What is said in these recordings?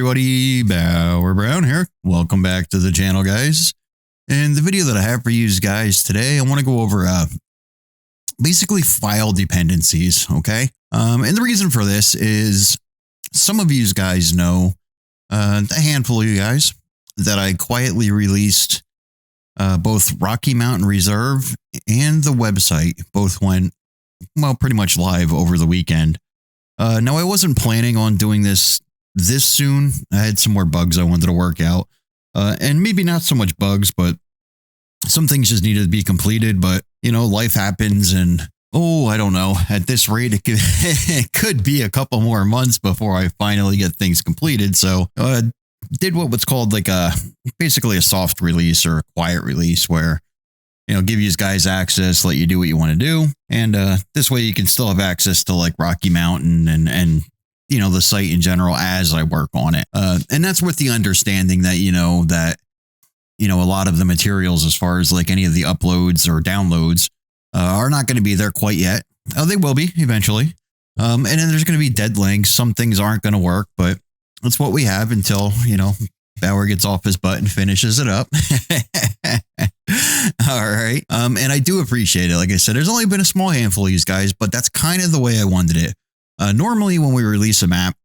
everybody, Bauer Brown here. Welcome back to the channel, guys. And the video that I have for you guys today, I want to go over basically file dependencies, okay? And the reason for this is some of you guys know, a handful of you guys, that I quietly released both Rocky Mountain Reserve and the website. Both went, well, pretty much live over the weekend. Now, I wasn't planning on doing this soon. I had some more bugs I wanted to work out. And maybe not so much bugs, but some things just needed to be completed. But, you know, life happens and, I don't know. At this rate, it could be a couple more months before I finally get things completed. So did what's called like basically a soft release or a quiet release where, you know, give you guys access, let you do what you want to do. And this way you can still have access to like Rocky Mountain and you know, the site in general as I work on it. And that's with the understanding that, a lot of the materials as far as like any of the uploads or downloads are not going to be there quite yet. They will be eventually. And then there's going to be dead links. Some things aren't going to work, but that's what we have until, Bauer gets off his butt and finishes it up. All right. And I do appreciate it. Like I said, there's only been a small handful of these guys, but that's kind of the way I wanted it. Normally when we release a map,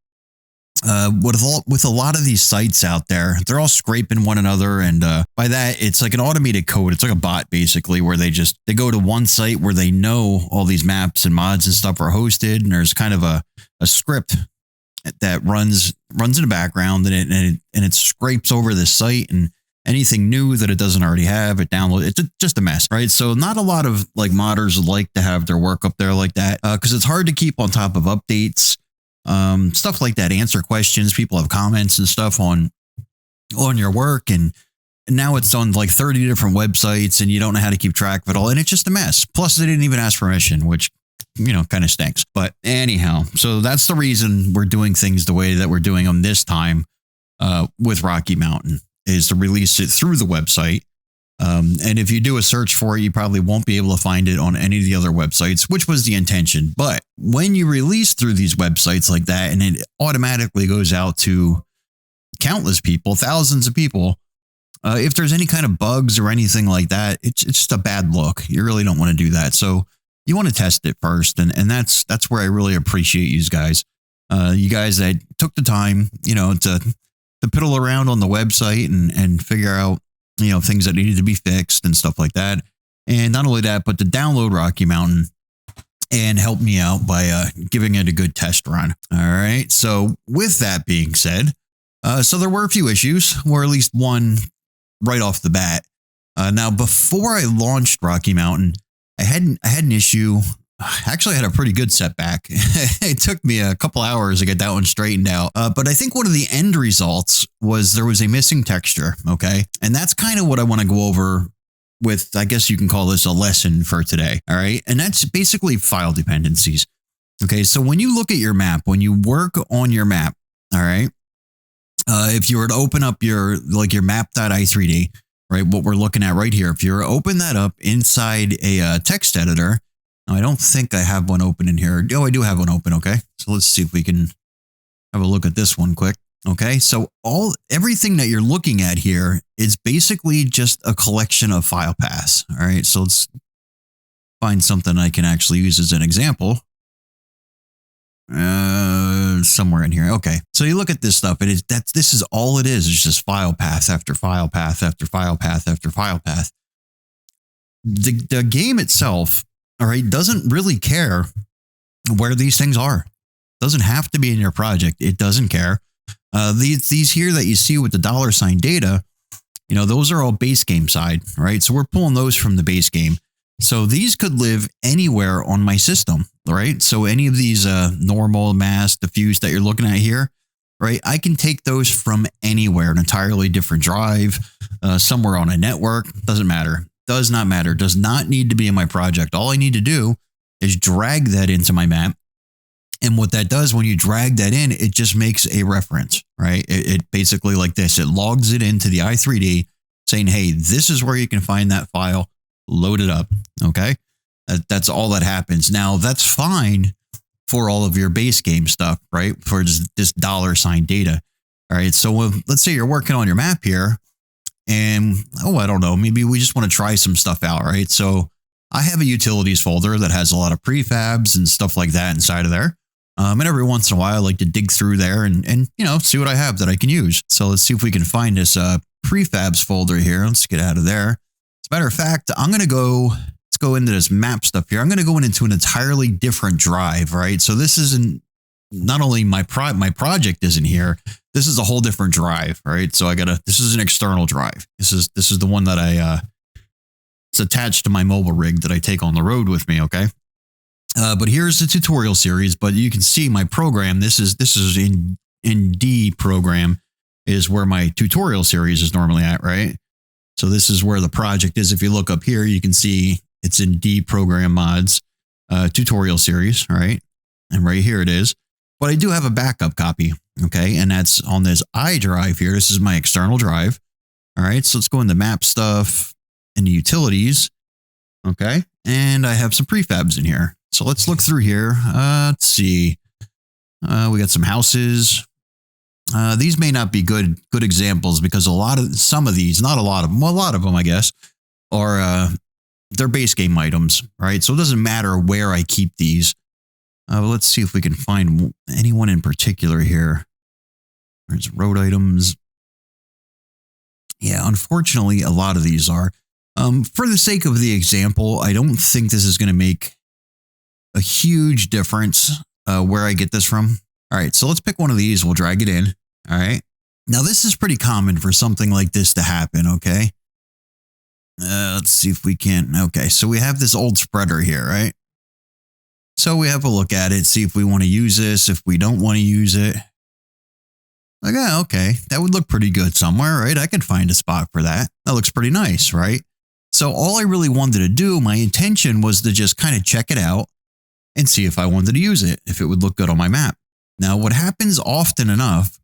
with a lot of these sites out there, they're all scraping one another. And by that, it's like an automated code. It's like a bot, basically, where they go to one site where they know all these maps and mods and stuff are hosted. And there's kind of a script that runs in the background and it scrapes over this site, and anything new that it doesn't already have, it downloads. It's just a mess, right? So not a lot of like modders like to have their work up there like that because it's hard to keep on top of updates, stuff like that, answer questions. People have comments and stuff on your work, and now it's on like 30 different websites and you don't know how to keep track of it all. And it's just a mess. Plus they didn't even ask permission, which kind of stinks. But anyhow, so that's the reason we're doing things the way that we're doing them this time with Rocky Mountain, is to release it through the website. And if you do a search for it, you probably won't be able to find it on any of the other websites, which was the intention. But when you release through these websites like that, and it automatically goes out to countless people, thousands of people, if there's any kind of bugs or anything like that, it's just a bad look. You really don't want to do that. So you want to test it first. And that's where I really appreciate you guys. You guys that took the time, to piddle around on the website and figure out, things that needed to be fixed and stuff like that. And not only that, but to download Rocky Mountain and help me out by giving it a good test run. All right. So with that being said, so there were a few issues, or at least one right off the bat. Now, before I launched Rocky Mountain, I had an issue. Actually, I had a pretty good setback. It took me a couple hours to get that one straightened out. But I think one of the end results was there was a missing texture. Okay. And that's kind of what I want to go over with, I guess you can call this a lesson for today. All right. And that's basically file dependencies. Okay. So when you look at your map, when you work on your map, all right, if you were to open up your map.i3d, right, what we're looking at right here, if you were to open that up inside a text editor, I don't think I have one open in here. Oh, I do have one open. Okay. So let's see if we can have a look at this one quick. Okay. So everything that you're looking at here is basically just a collection of file paths. All right. So let's find something I can actually use as an example. Somewhere in here. Okay. So you look at this stuff, and this is all it is. It's just file path after file path after file path after file path. The game itself, all right, doesn't really care where these things are. Doesn't have to be in your project. It doesn't care. These here that you see with the $ data, those are all base game side, right? So we're pulling those from the base game. So these could live anywhere on my system, right? So any of these normal, mass, diffuse that you're looking at here, right? I can take those from anywhere, an entirely different drive, somewhere on a network. Doesn't matter. Does not matter. Does not need to be in my project. All I need to do is drag that into my map. And what that does when you drag that in, it just makes a reference, right? It basically like this, it logs it into the i3D saying, hey, this is where you can find that file, load it up. Okay. That's all that happens. Now that's fine for all of your base game stuff, right? For this $ data. All right. So let's say you're working on your map here and, I don't know, maybe we just want to try some stuff out. Right. So I have a utilities folder that has a lot of prefabs and stuff like that inside of there. And every once in a while, I like to dig through there and see what I have that I can use. So let's see if we can find this prefabs folder here. Let's get out of there. As a matter of fact, let's go into this map stuff here. I'm going to go into an entirely different drive, right? So this isn't, not only my project isn't here, this is a whole different drive, right? So this is an external drive. This is the one that it's attached to my mobile rig that I take on the road with me. Okay. But here's the tutorial series, but you can see my program. This is in D program is where my tutorial series is normally at, right? So this is where the project is. If you look up here, you can see it's in D program mods, tutorial series, right? And right here it is. But I do have a backup copy, okay? And that's on this I drive here. This is my external drive. All right, so let's go into map stuff and utilities, okay? And I have some prefabs in here. So let's look through here. Let's see. We got some houses. These may not be good examples because some of these, not a lot of them, well, a lot of them, I guess, are they're base game items, right? So it doesn't matter where I keep these. Let's see if we can find anyone in particular here. There's road items. Yeah, unfortunately, a lot of these are. For the sake of the example, I don't think this is going to make a huge difference where I get this from. All right, so let's pick one of these. We'll drag it in. All right. Now, this is pretty common for something like this to happen, okay? Let's see if we can. Okay, so we have this old spreader here, right? So we have a look at it, see if we want to use this, if we don't want to use it. Like, yeah, okay, that would look pretty good somewhere, right? I could find a spot for that. That looks pretty nice, right? So all I really wanted to do, my intention was to just kind of check it out and see if I wanted to use it, if it would look good on my map. Now, what happens often enough,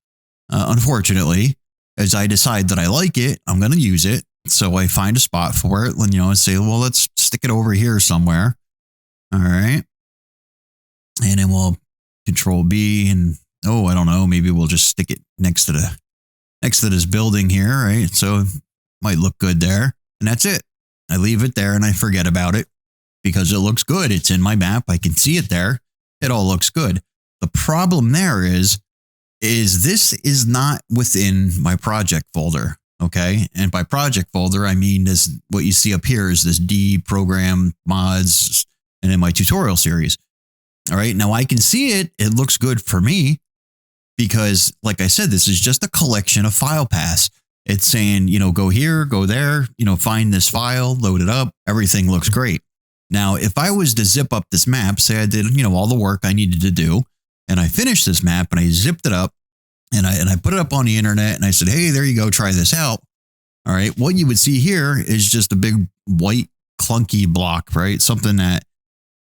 unfortunately, is I decide that I like it, I'm going to use it. So I find a spot for it, and say, well, let's stick it over here somewhere. All right. And then we'll Control B and, I don't know, maybe we'll just stick it next to this building here, right? So it might look good there. And that's it. I leave it there and I forget about it because it looks good. It's in my map. I can see it there. It all looks good. The problem there is this is not within my project folder. Okay. And by project folder, I mean this, what you see up here is this D program mods and then my tutorial series. All right. Now I can see it. It looks good for me because, like I said, this is just a collection of file paths. It's saying, go here, go there, find this file, load it up. Everything looks great. Now, if I was to zip up this map, say I did, all the work I needed to do, and I finished this map and I zipped it up and I put it up on the internet and I said, hey, there you go, try this out. All right. What you would see here is just a big white clunky block, right? Something that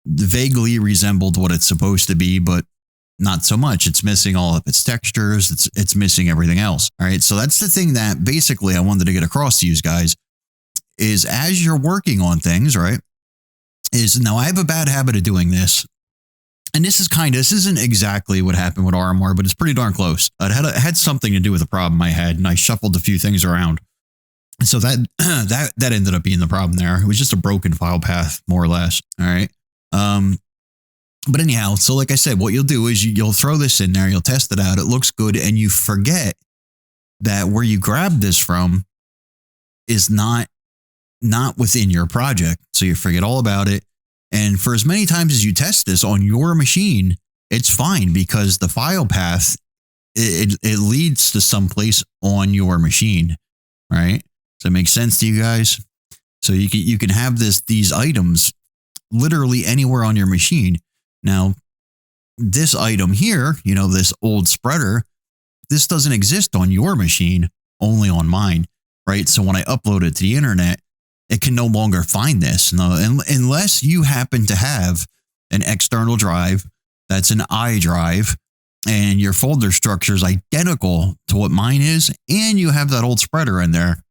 vaguely resembled what it's supposed to be, but not so much. It's missing all of its textures. It's missing everything else. All right. So that's the thing that basically I wanted to get across to you guys is as you're working on things, right? Now I have a bad habit of doing this. And this isn't exactly what happened with RMR, but it's pretty darn close. It had something to do with a problem I had, and I shuffled a few things around. And so that ended up being the problem there. It was just a broken file path, more or less. All right. But anyhow, so like I said, what you'll do is you'll throw this in there, you'll test it out, it looks good, and you forget that where you grabbed this from is not within your project. So you forget all about it. And for as many times as you test this on your machine, it's fine because the file path, it leads to someplace on your machine, right? Does that make sense to you guys? So you can have these items literally anywhere on your machine. Now, this item here, this old spreader, this doesn't exist on your machine, only on mine, right? So when I upload it to the internet, it can no longer find this. No, unless you happen to have an external drive that's an I drive and your folder structure is identical to what mine is, and you have that old spreader in there,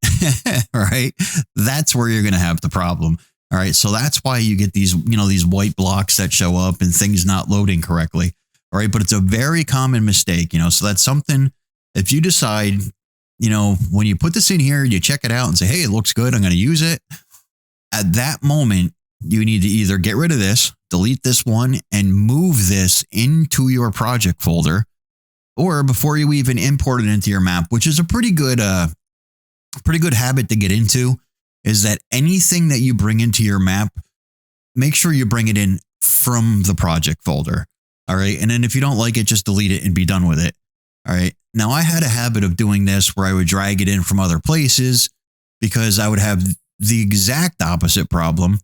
right? That's where you're going to have the problem. All right. So that's why you get these, these white blocks that show up and things not loading correctly. All right. But it's a very common mistake, so that's something If you decide, when you put this in here, you check it out and say, hey, it looks good, I'm going to use it. At that moment, you need to either get rid of this, delete this one, and move this into your project folder, or before you even import it into your map, which is a pretty good habit to get into, is that anything that you bring into your map, make sure you bring it in from the project folder. All right. And then if you don't like it, just delete it and be done with it. All right. Now, I had a habit of doing this where I would drag it in from other places because I would have the exact opposite problem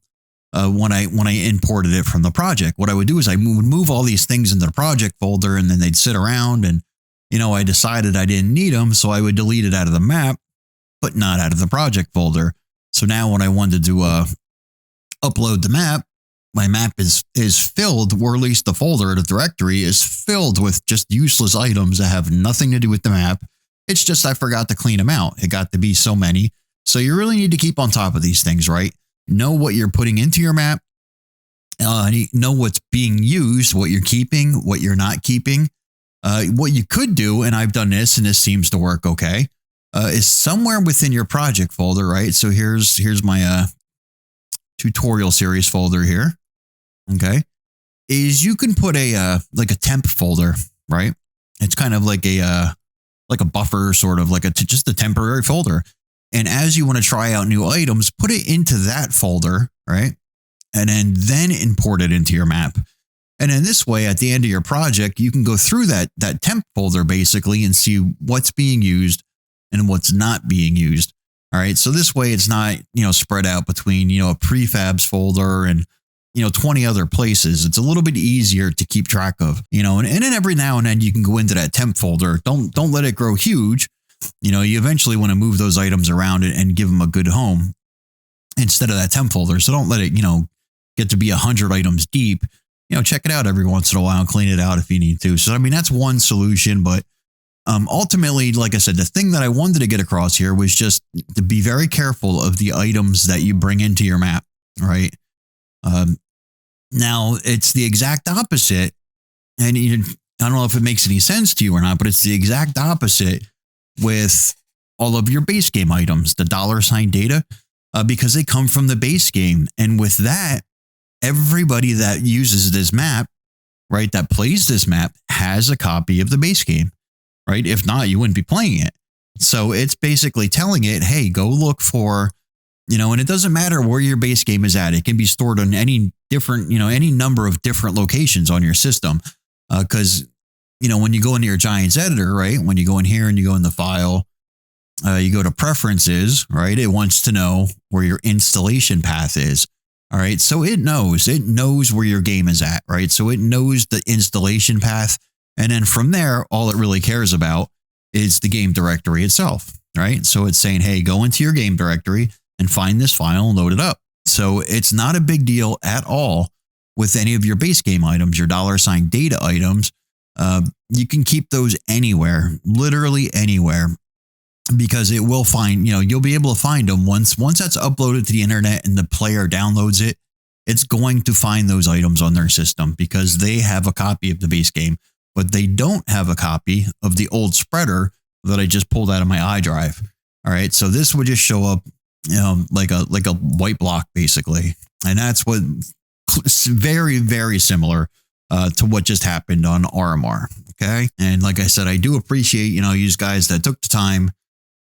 when I imported it from the project. What I would do is I would move all these things into the project folder, and then they'd sit around, and I decided I didn't need them, so I would delete it out of the map, but not out of the project folder. So now when I wanted to upload the map, my map is filled, or at least the folder, the directory is filled with just useless items that have nothing to do with the map. It's just I forgot to clean them out. It got to be so many. So you really need to keep on top of these things, right? Know what you're putting into your map. Know what's being used, what you're keeping, what you're not keeping. What you could do, and I've done this, and this seems to work okay, is somewhere within your project folder, right? So here's my tutorial series folder here. Okay, is you can put a temp folder, right? It's kind of like a buffer, sort of like just a temporary folder. And as you want to try out new items, put it into that folder, right? And then import it into your map. And in this way, at the end of your project, you can go through that temp folder basically and see what's being used and what's not being used. All right. So this way it's not, spread out between, a prefabs folder and, 20 other places. It's a little bit easier to keep track of, and then every now and then you can go into that temp folder. Don't let it grow huge. You eventually want to move those items around and give them a good home instead of that temp folder. So don't let it, get to be 100 items deep. Check it out every once in a while and clean it out if you need to. So, I mean, that's one solution. But ultimately, like I said, the thing that I wanted to get across here was just to be very careful of the items that you bring into your map, right? Now, it's the exact opposite. And I don't know if it makes any sense to you or not, but it's the exact opposite with all of your base game items, the $ data, because they come from the base game. And with that, everybody that uses this map, right, that plays this map has a copy of the base game, right? If not, you wouldn't be playing it. So it's basically telling it, hey, go look for, and it doesn't matter where your base game is at. It can be stored on any different, any number of different locations on your system. Because, when you go into your Giants editor, right, when you go in here and you go in the file, you go to preferences, right, it wants to know where your installation path is. All right. So it knows where your game is at, right? So it knows the installation path. And then from there, all it really cares about is the game directory itself, right? So it's saying, hey, go into your game directory and find this file and load it up. So it's not a big deal at all with any of your base game items, your $ data items. You can keep those anywhere, literally anywhere, because it will find, you'll be able to find them once that's uploaded to the internet and the player downloads it. It's going to find those items on their system because they have a copy of the base game, but they don't have a copy of the old spreader that I just pulled out of my iDrive. All right. So this would just show up, like a white block basically. And that's what very, very similar to what just happened on RMR. Okay. And like I said, I do appreciate, you guys that took the time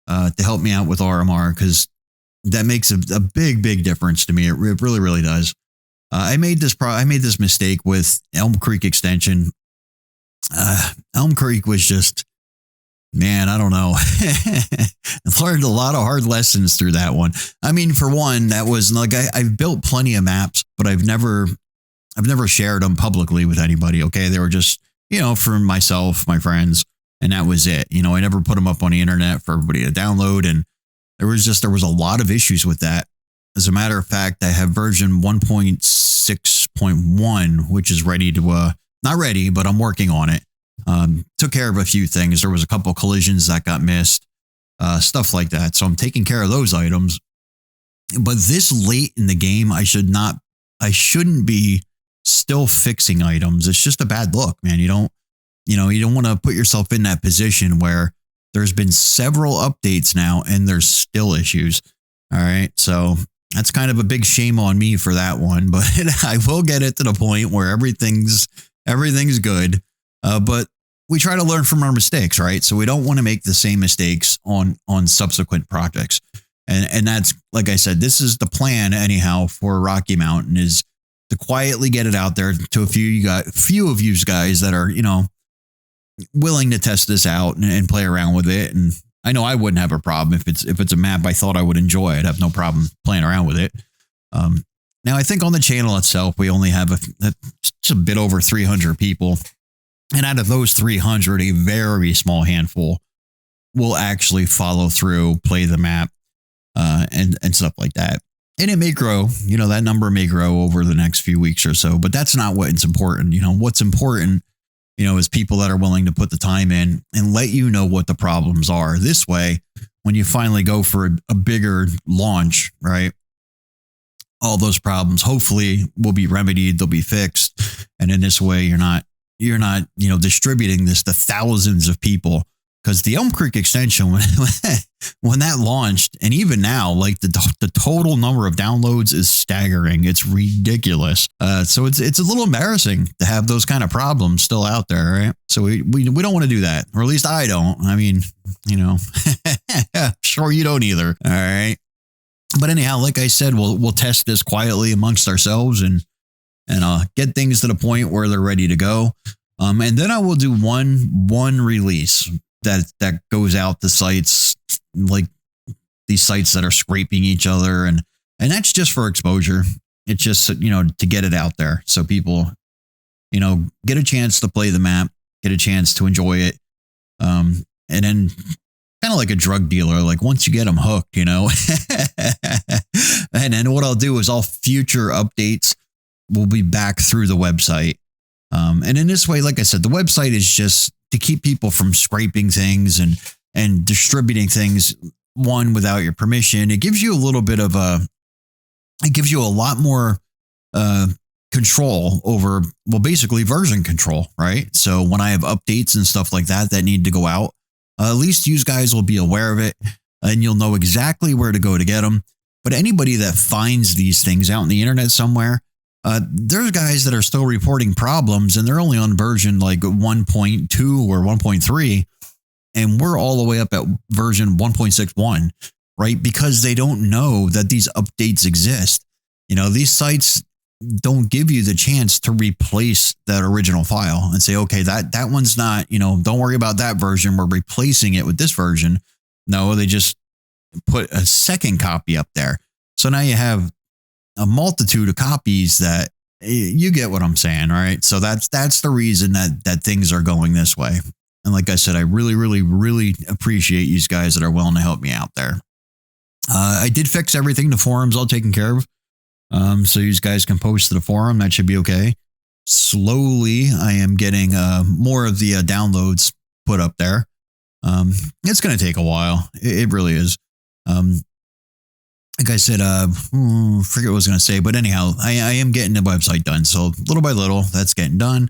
to help me out with RMR, because that makes a big, big difference to me. It really, really does. I made this mistake with Elm Creek extension. Elm Creek was just, man, I don't know. I learned a lot of hard lessons through that one. I mean, for one, that was like, I've built plenty of maps, but I've never shared them publicly with anybody. Okay. They were just, for myself, my friends, and that was it. I never put them up on the internet for everybody to download. And there was a lot of issues with that. As a matter of fact, I have version 1.6.1, which is ready to, not ready, but I'm working on it. Took care of a few things. There was a couple collisions that got missed, stuff like that. So I'm taking care of those items. But this late in the game, I shouldn't be still fixing items. It's just a bad look, man. You don't want to put yourself in that position where There's been several updates now, and there's still issues. All right. So that's kind of a big shame on me for that one, but I will get it to the point where everything's good. But we try to learn from our mistakes, right? So we don't want to make the same mistakes on subsequent projects. And that's, like I said, this is the plan anyhow for Rocky Mountain, is to quietly get it out there to a few of you guys that are, willing to test this out and play around with it. And I know I wouldn't have a problem if it's a map I thought I would enjoy. I'd have no problem playing around with it. Now I think on the channel itself, we only have just a bit over 300 people. And out of those 300, a very small handful will actually follow through, play the map, and stuff like that. And it may grow, that number may grow over the next few weeks or so, but that's not what's important. What's important, is people that are willing to put the time in and let you know what the problems are. This way, when you finally go for a bigger launch, right, all those problems hopefully will be remedied, they'll be fixed. And in this way, you're not, distributing this to thousands of people. Because the Elm Creek extension, when that launched, and even now, like the total number of downloads is staggering. It's ridiculous. So it's a little embarrassing to have those kind of problems still out there, right? So we don't want to do that, or at least I don't. I mean, sure you don't either. All right. But anyhow, like I said, we'll test this quietly amongst ourselves and get things to the point where they're ready to go. And then I will do one release that goes out to sites like these sites that are scraping each other. And that's just for exposure. It's just, to get it out there. So people, get a chance to play the map, get a chance to enjoy it. And then kind of like a drug dealer, like once you get them hooked, and then what I'll do is all future updates will be back through the website. And in this way, like I said, the website is just to keep people from scraping things and distributing things, without your permission. It gives you a little bit of it gives you a lot more control over, basically version control, right? So when I have updates and stuff like that need to go out, at least you guys will be aware of it and you'll know exactly where to go to get them. But anybody that finds these things out on the internet somewhere, there's guys that are still reporting problems and they're only on version like 1.2 or 1.3. And we're all the way up at version 1.61, right? Because they don't know that these updates exist. These sites don't give you the chance to replace that original file and say, okay, that one's not, don't worry about that version. We're replacing it with this version. No, they just put a second copy up there. So now you have a multitude of copies that you get what I'm saying. Right. So that's the reason that things are going this way. And like I said, I really, really, really appreciate you guys that are willing to help me out there. I did fix everything. The forum's all taken care of. So you guys can post to the forum. That should be okay. Slowly, I am getting more of the downloads put up there. It's going to take a while. It really is. Like I said, forget what I was going to say, but anyhow, I am getting the website done. So little by little, that's getting done.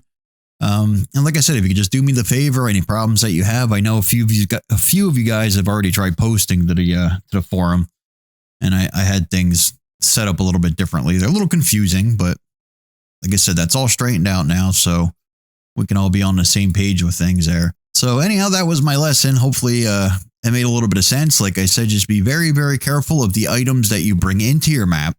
And like I said, if you could just do me the favor, any problems that you have, I know a few of you guys have already tried posting to the forum, and I had things set up a little bit differently. They're a little confusing, but like I said, that's all straightened out now, so we can all be on the same page with things there. So anyhow, that was my lesson. Hopefully, it made a little bit of sense. Like I said, just be very, very careful of the items that you bring into your map.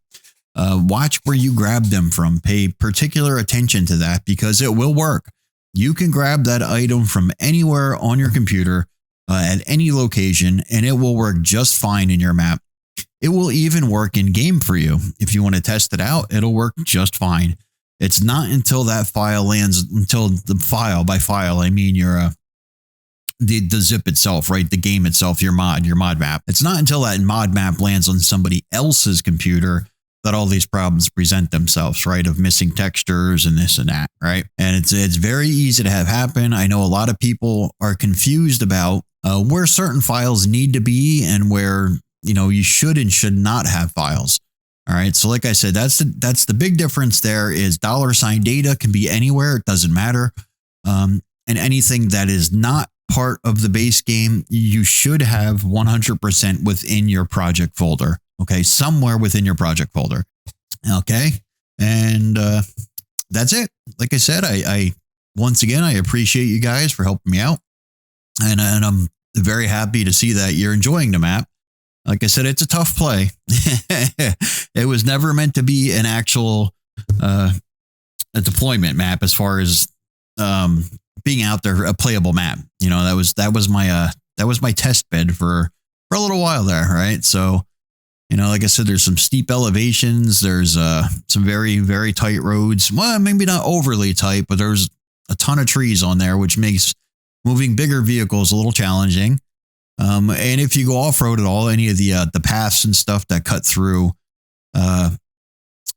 Watch where you grab them from. Pay particular attention to that because it will work. You can grab that item from anywhere on your computer at any location, and it will work just fine in your map. It will even work in game for you. If you want to test it out, it'll work just fine. It's not until that file lands, until the file, by file, I mean your the zip itself, right? The game itself, your mod map. It's not until that mod map lands on somebody else's computer that all these problems present themselves, right? Of missing textures and this and that, right? And it's very easy to have happen. I know a lot of people are confused about where certain files need to be and where, you should and should not have files. All right. So like I said, that's the big difference there is $sign data can be anywhere. It doesn't matter. And anything that is not part of the base game, you should have 100% within your project folder. Okay. Somewhere within your project folder. Okay. And that's it. Like I said, I once again, I appreciate you guys for helping me out. And I'm very happy to see that you're enjoying the map. Like I said, it's a tough play. It was never meant to be an actual a deployment map as far as being out there, a playable map. You know, that was my test bed for a little while there, right? So, you know, like I said, there's some steep elevations. There's some very, very tight roads. Well, maybe not overly tight, but there's a ton of trees on there, which makes moving bigger vehicles a little challenging. And if you go off-road at all, any of the paths and stuff that cut through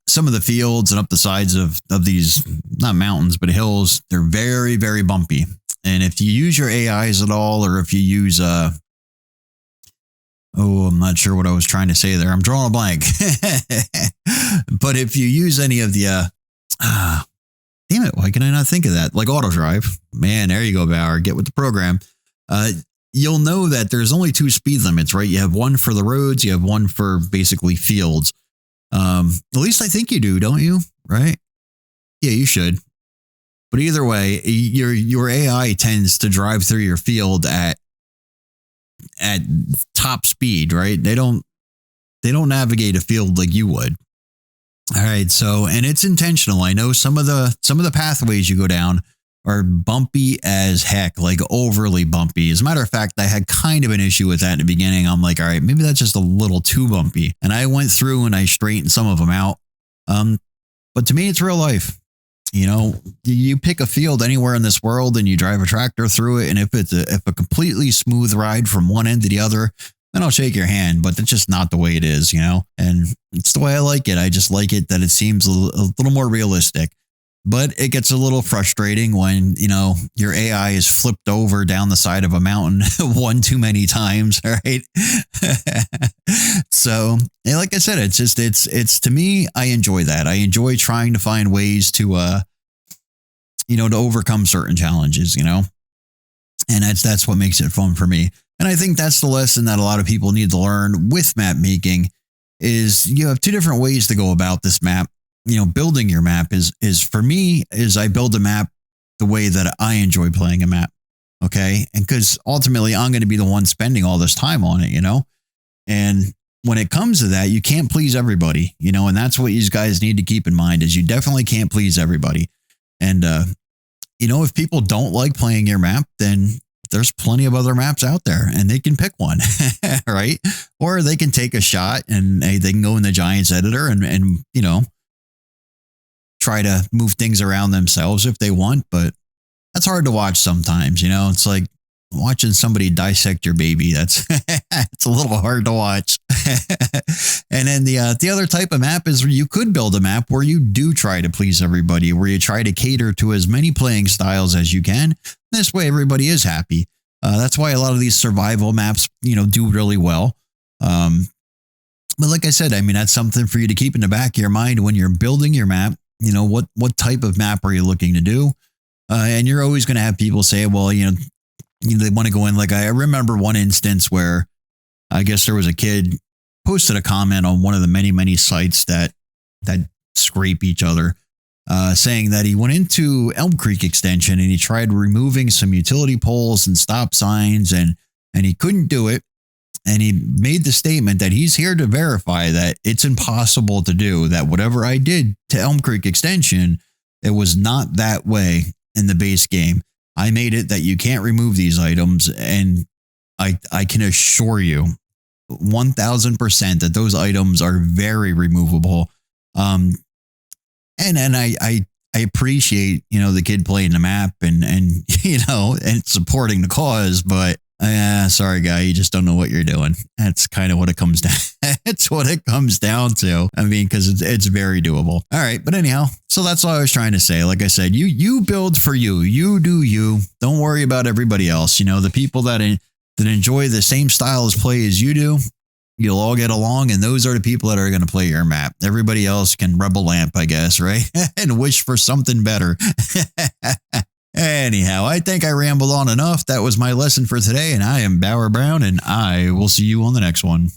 some of the fields and up the sides of these, not mountains, but hills, they're very, very bumpy. And if you use your AIs at all, or if you use, I'm not sure what I was trying to say there. I'm drawing a blank. But if you use any of the, damn it, why can I not think of that? Like auto drive. Man, there you go, Bauer. Get with the program. You'll know that there's only 2 speed limits, right? You have one for the roads. You have one for basically fields. At least I think you do, don't you? Right? Yeah, you should. But either way, your AI tends to drive through your field at top speed, right? They don't navigate a field like you would. All right, so, and it's intentional. I know some of the pathways you go down are bumpy as heck, like overly bumpy. As a matter of fact, I had kind of an issue with that in the beginning. I'm like, all right, maybe that's just a little too bumpy. And I went through and I straightened some of them out. But to me, it's real life. You know, you pick a field anywhere in this world and you drive a tractor through it. And if it's a completely smooth ride from one end to the other, then I'll shake your hand, but that's just not the way it is, you know, and it's the way I like it. I just like it that it seems a little more realistic, but it gets a little frustrating when, you know, your AI is flipped over down the side of a mountain one too many times. Right. So, like I said, it's to me, I enjoy that. I enjoy trying to find ways to, you know, to overcome certain challenges, you know, and that's what makes it fun for me. And I think that's the lesson that a lot of people need to learn with map making is you have 2 different ways to go about this map. You know, building your map is for me is I build a map the way that I enjoy playing a map. Okay. And because ultimately I'm going to be the one spending all this time on it, you know, and when it comes to that, you can't please everybody, you know, and that's what you guys need to keep in mind is you definitely can't please everybody. And, you know, if people don't like playing your map, then there's plenty of other maps out there and they can pick one, right? Or they can take a shot and they can go in the Giants editor and, you know, try to move things around themselves if they want, but that's hard to watch sometimes, you know, it's like watching somebody dissect your baby. That's, it's a little hard to watch. And then the other type of map is where you could build a map where you do try to please everybody, where you try to cater to as many playing styles as you can. This way, everybody is happy. That's why a lot of these survival maps, you know, do really well. But like I said, I mean, that's something for you to keep in the back of your mind when you're building your map. You know, what type of map are you looking to do? And you're always going to have people say, well, you know, they want to go in. Like I remember one instance where I guess there was a kid posted a comment on one of the many sites that scrape each other, saying that he went into Elm Creek Extension and he tried removing some utility poles and stop signs and he couldn't do it. And he made the statement that he's here to verify that it's impossible to do, that whatever I did to Elm Creek Extension, it was not that way in the base game. I made it that you can't remove these items. And I can assure you 1000% that those items are very removable. And I appreciate, you know, the kid playing the map and, you know, and supporting the cause, but sorry, guy, you just don't know what you're doing. That's kind of what it comes down. It's what it comes down to. I mean, because it's very doable. All right. But anyhow, so that's all I was trying to say. Like I said, you build for you. You do you. Don't worry about everybody else. You know, the people that enjoy the same style of play as you do, you'll all get along. And those are the people that are going to play your map. Everybody else can rebel lamp, I guess, right? And wish for something better. Anyhow, I think I rambled on enough. That was my lesson for today, and I am Bauer Brown, and I will see you on the next one.